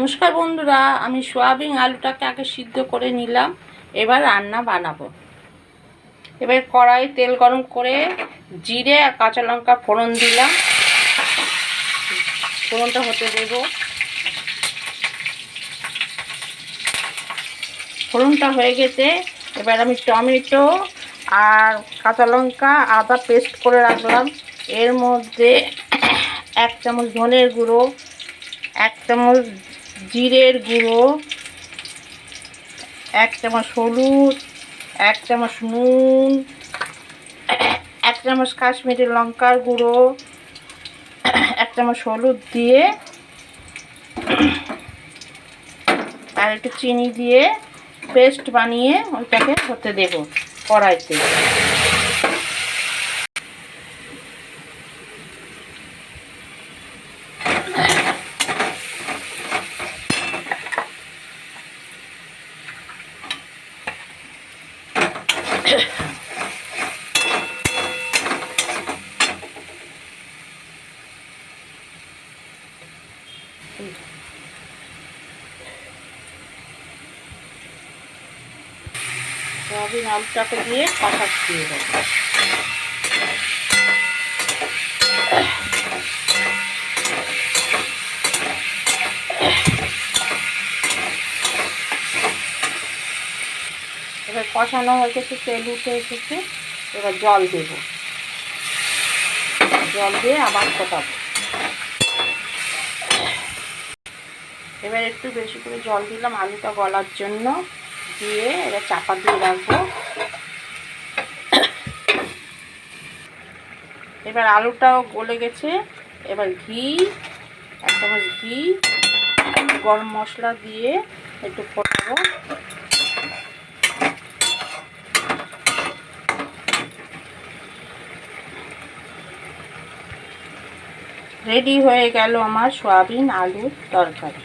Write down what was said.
নমস্কার বন্ধুরা, আমি সোয়াবিন আলুটাকে আগে সিদ্ধ করে নিলাম। এবার রান্না বানাবো। এবার কড়াই তেল গরম করে জিরে আর কাঁচা লঙ্কা ফোড়ন দিলাম। ফোড়নটা হতে দেব। ফোড়নটা হয়ে গেছে। এবার আমি টমেটো আর কাঁচা লঙ্কা আদা পেস্ট করে রাখলাম। এর মধ্যে 1 চামচ ধনের গুঁড়ো, 1 চামচ জিরের গুঁড়ো, 1 চামচ হলুদ, 1 চামচ নুন, 1 চামচ কাশ্মীরি লঙ্কার গুঁড়ো, 1 চামচ হলুদ দিয়ে আর একটু চিনি দিয়ে পেস্ট বানিয়ে ওইটাকে হতে দেব কড়াইতে। সোয়াবিন আলুটাকে দিয়ে কষাচ্ছি। এবার কষানো হয়ে গেছে, তেল উঠে এসেছে। এবার জল দেব, জল দিয়ে আবার ফোটাবো। এবার একটু বেশি করে জল দিলাম আলুটা গলার জন্য, দিয়ে এবার চাপা দিয়ে রাখবো। এবার আলুটাও গলে গেছে। এবার ঘি, 1 চামচ ঘি, গরম মশলা দিয়ে একটু ফোটাবো। রেডি হয়ে গেল আমার সোয়াবিন আলুর তরকারি।